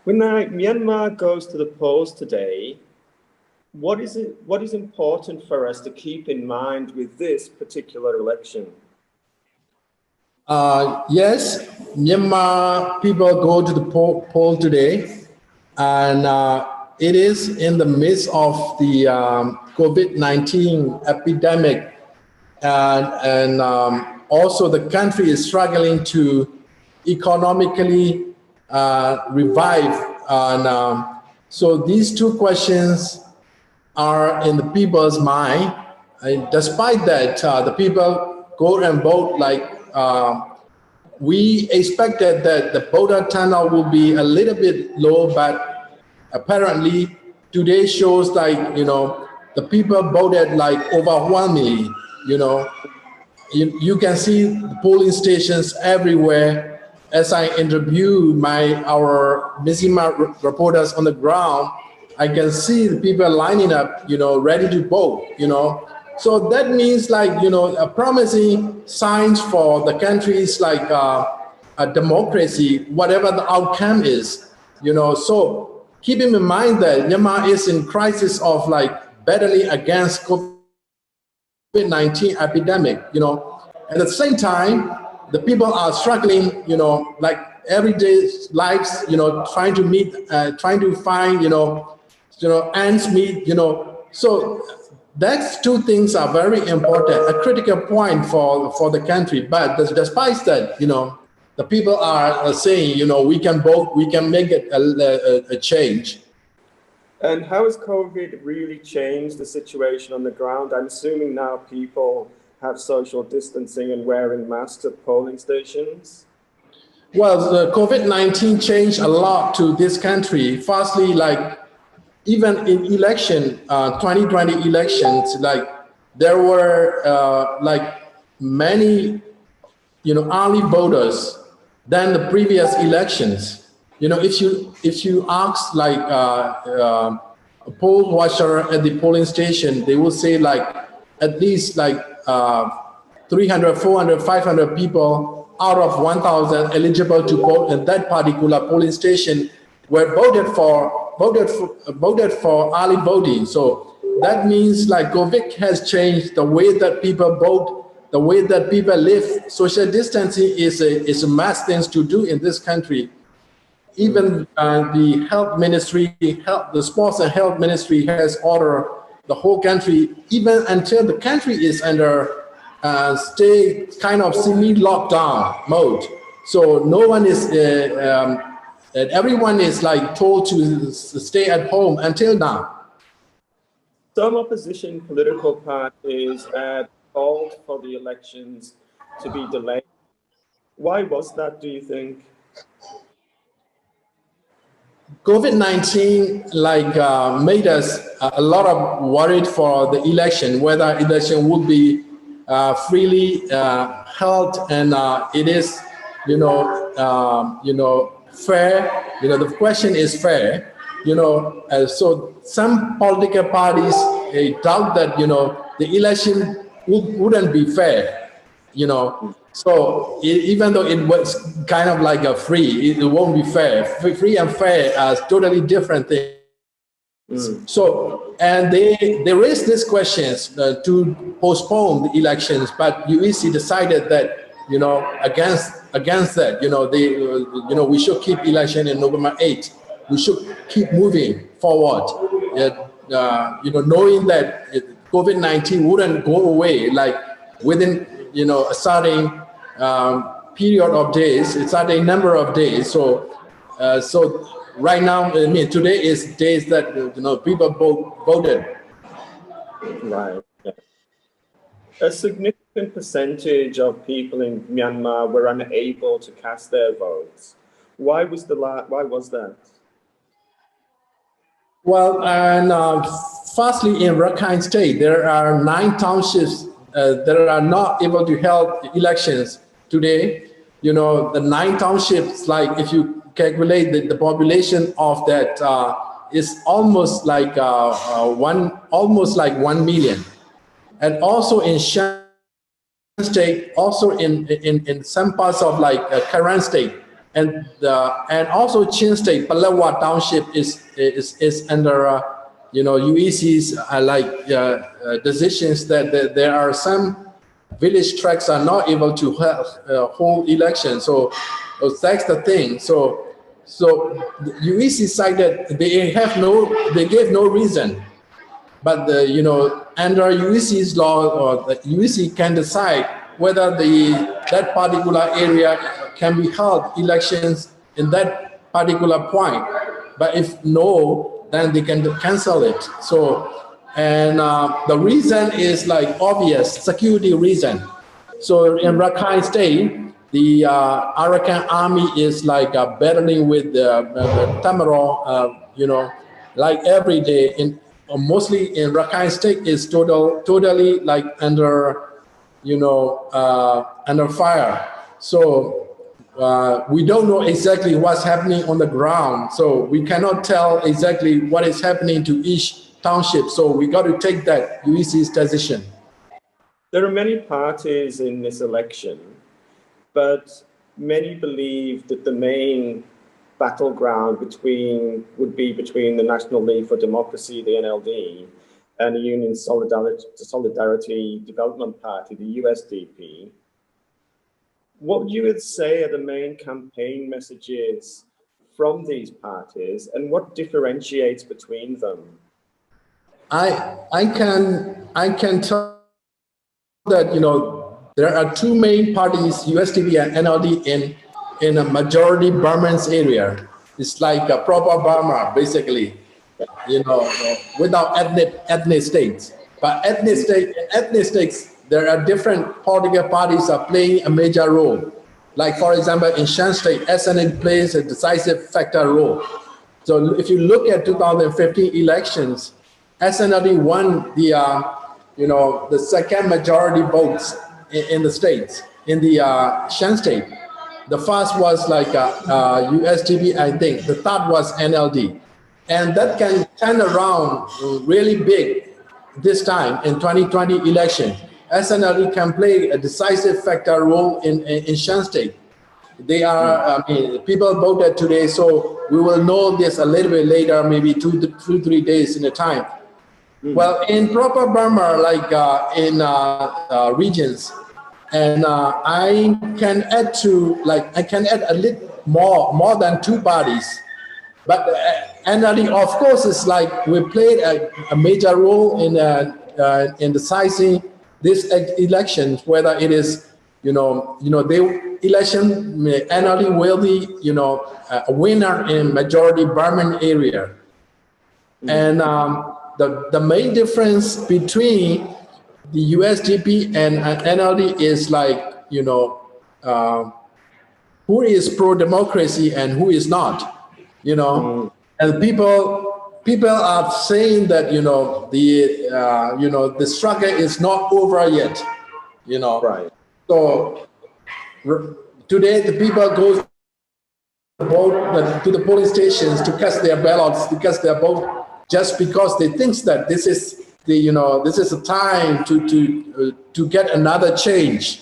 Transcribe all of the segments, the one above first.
When Myanmar goes to the polls today, what is important for us to keep in mind with this particular election? Yes, Myanmar people go to the poll today, and it is in the midst of the COVID-19 epidemic, and also the country is struggling to economically revive, and so these two questions are in the people's mind. And despite that, the people go and vote like we expected that the voter turnout will be a little bit low, but apparently today shows like, the people voted like overwhelmingly, you can see the polling stations everywhere. As I interview our Mizzima reporters on the ground, I can see the people lining up, ready to vote, So that means like, a promising signs for the countries like a democracy, whatever the outcome is, So keeping in mind that Myanmar is in crisis of like battling against COVID-19 epidemic, At the same time, the people are struggling, like everyday lives, trying to find, ends meet, So that's two things are very important, a critical point for the country. But despite that, the people are saying, we can vote, we can make it a change. And how has COVID really changed the situation on the ground? I'm assuming now people have social distancing and wearing masks at polling stations. Well, the COVID-19 changed a lot to this country. Firstly, like even in 2020 elections, like there were like many, early voters than the previous elections. If you ask like a poll watcher at the polling station, they will say like at least like 300, 400, 500 people out of 1,000 eligible to vote in that particular polling station were voted for early voting. So that means like COVID has changed the way that people vote, the way that people live. Social distancing is a must thing to do in this country. Even the health ministry, the sports and health ministry has ordered the whole country, even until the country is under stay kind of semi-lockdown mode. So no one is, everyone is like told to stay at home until now. Some opposition political parties had called for the elections to be delayed. Why was that, do you think? COVID-19 like made us a lot of worried for the election, whether election would be freely held and it is, fair. The question is fair. So some political parties doubt that the election wouldn't be fair. So even though it was kind of like a free, it won't be fair. Free and fair are totally different things. So, and they raised these questions to postpone the elections, but UEC decided that, against that, we should keep election in November 8th. We should keep moving forward, knowing that COVID-19 wouldn't go away, like within, a certain period of days, a certain number of days. So right now, today is days that people voted. Right. Yeah. A significant percentage of people in Myanmar were unable to cast their votes. Why was that? Well, and firstly, in Rakhine State, there are 9 townships that are not able to hold elections today. The 9 townships, like if you calculate the population of that is almost like 1 million. And also in Shan State, also in some parts of like Karen State, and also Chin State, Palawa Township is under UEC's decisions that there are some village tracts are not able to hold elections. So that's the thing. So the UEC cited they gave no reason, but under UEC's law, or the UEC can decide whether that particular area can be held elections in that particular point. But if no, then they can cancel it. So, and the reason is like obvious, security reason. So in Rakhine State, the Arakan army is like battling with the Tamaro, like every day. Mostly in Rakhine State is totally like under fire. So we don't know exactly what's happening on the ground. So we cannot tell exactly what is happening to each township. So we got to take that UEC's decision. There are many parties in this election, but many believe that the main battleground would be between the National League for Democracy, the NLD, and the Union Solidarity Development Party, the USDP. What would you say are the main campaign messages from these parties, and what differentiates between them? I can tell that there are two main parties, USDP and NLD, in a majority Burmans area. It's like a proper Burma, basically, without ethnic states. But ethnic states, there are different political parties are playing a major role. Like, for example, in Shan State, SNL plays a decisive factor role. So if you look at 2015 elections, SNL won the second majority votes in the states, in the Shan State. The first was like USDP, I think. The third was NLD. And that can turn around really big this time in 2020 election. SNL can play a decisive factor role in Shan State. They are, people voted today, so we will know this a little bit later, maybe 2-3 days in a time. Well, in proper Burma, like in regions, and I can add a little more than two parties. But NLD, of course, is like we played a major role in deciding this election, whether it is the election, NLD will be a winner in majority Burman area, and the main difference between the USDP and NLD is like who is pro-democracy and who is not. And people are saying that the struggle is not over yet. Right. So today the people go to the polling stations to cast their ballots, to cast their vote, just because they think that this is a time to get another change.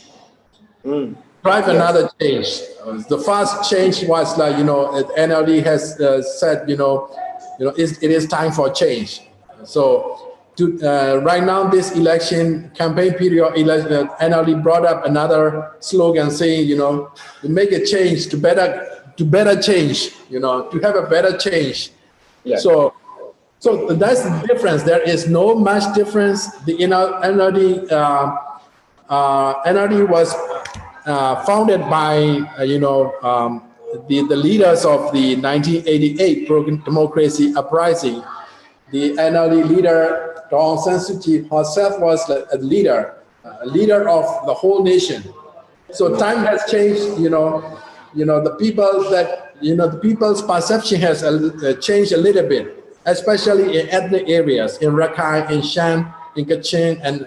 Drive another change. The first change was like, NLD has said, it is time for change. So right now, this election campaign period, NLD brought up another slogan saying, to make a change, to better change, to have a better change. Yeah. So that's the difference. There is no much difference. The NLD was founded by the leaders of the 1988 pro-democracy uprising. The NLD leader, Aung San Suu Kyi herself, was a leader of the whole nation. So time has changed. The people's perception has changed a little bit, especially in ethnic areas, in Rakhine, in Shan, in Kachin, and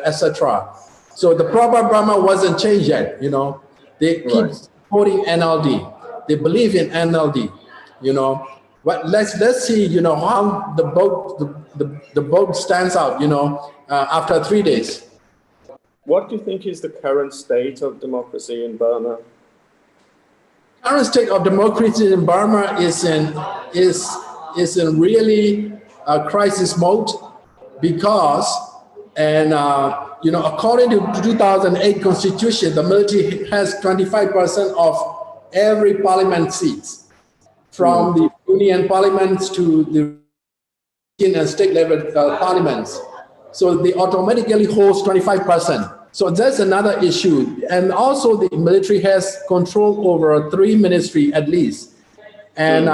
etc. So the proper Burma wasn't changed yet, They keep supporting NLD. They believe in NLD, But let's see, how the vote stands out, after 3 days. What do you think is the current state of democracy in Burma? current state of democracy in Burma is in really crisis mode because, and according to 2008 constitution, the military has 25% of every parliament seats, from the union parliaments to the and state level parliaments. So they automatically hold 25%. So that's another issue. And also the military has control over 3 ministries at least. And,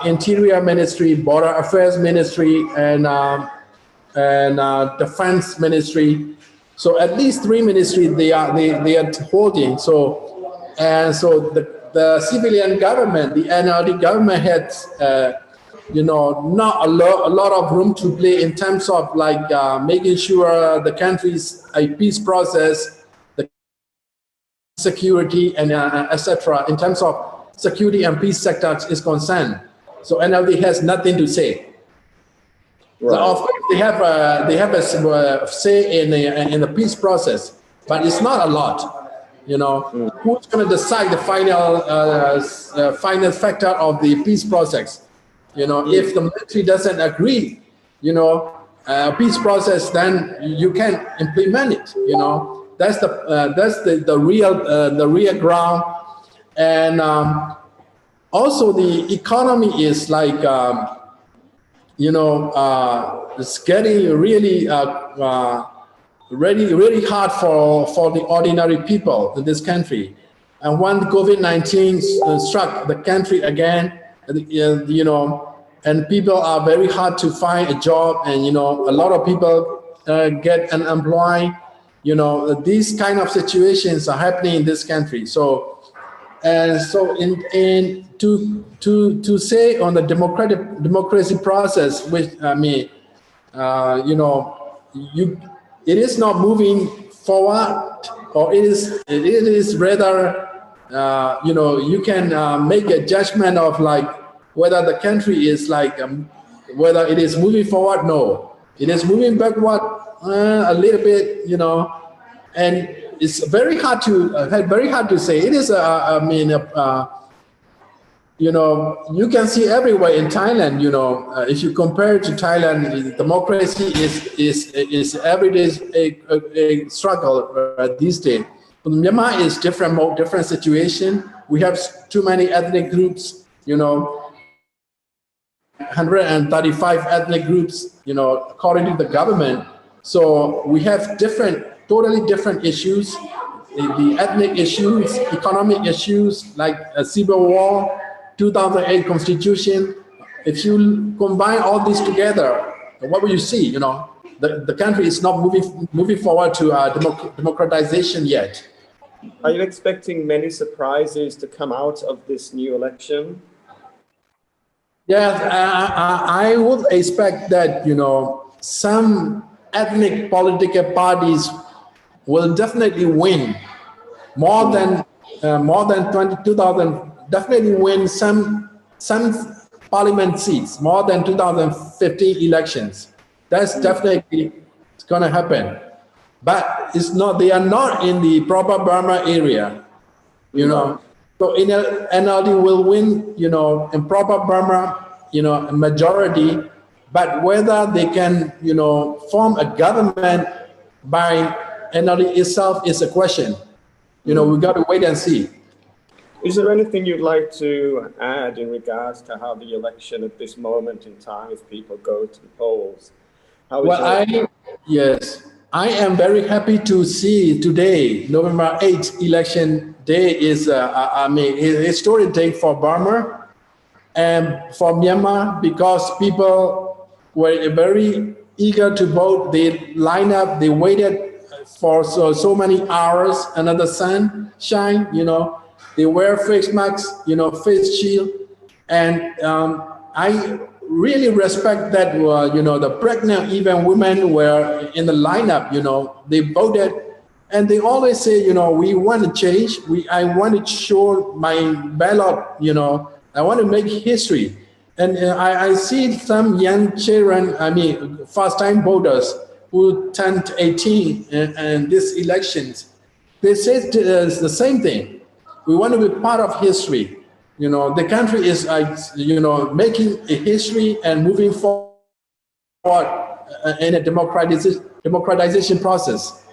Interior Ministry, Border Affairs Ministry, and Defense Ministry. So at least 3 ministries they are holding. So, and so the civilian government, the NLD government has, not a lot of room to play in terms of like making sure the country's a peace process, the security, and etc. in terms of security and peace sectors is concerned. So NLD has nothing to say. Right. So of course they have a say in the peace process, but it's not a lot. Who's going to decide the final factor of the peace process? If the military doesn't agree, peace process, then you can implement it. That's the real ground. And also the economy is like, it's getting really, really hard for the ordinary people in this country. And when COVID-19 struck the country again, and people are very hard to find a job, and a lot of people get unemployed. These kind of situations are happening in this country. So, and so to say on the democracy process, which it is not moving forward, or it is rather, you can make a judgment of like whether the country is like, whether it is moving forward. No, it is moving backward a little bit, and it's very hard to say. It is, you can see everywhere in Thailand. If you compare to Thailand, democracy is every day a struggle these days. But Myanmar is different situation. We have too many ethnic groups. 135 ethnic groups. According to the government. So we have totally different issues. The ethnic issues, economic issues, like a civil war, 2008 constitution. If you combine all these together, what will you see? The country is not moving forward to democratization yet. Are you expecting many surprises to come out of this new election? Yes, I would expect that some ethnic political parties will definitely win more than 20,000. Definitely win some parliament seats more than 2015 elections. That's definitely going to happen. But it's not. They are not in the proper Burma area, So NLD will win, in proper Burma, a majority. But whether they can, form a government by NLD itself is a question. We've got to wait and see. Is there anything you'd like to add in regards to how the election at this moment in time, if people go to the polls? Yes, I am very happy to see today, November 8th, election day is, a historic day for Burma and for Myanmar, because people were very eager to vote. They lined up, they waited for so many hours under the sunshine, They wear face masks, face shield. And I really respect that, the pregnant, even women were in the lineup, they voted. And they always say, we want to change. I want to show my ballot, I want to make history. And I see some young children, first-time voters who turned 18 in these elections. They said the same thing. we want to be part of history. You know, the country is, you know, making a history and moving forward in a democratization process.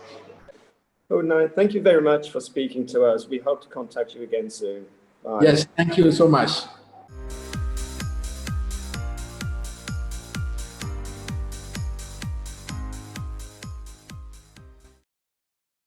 Oh, no, thank you very much for speaking to us. We hope to contact you again soon. Bye. Yes, thank you so much.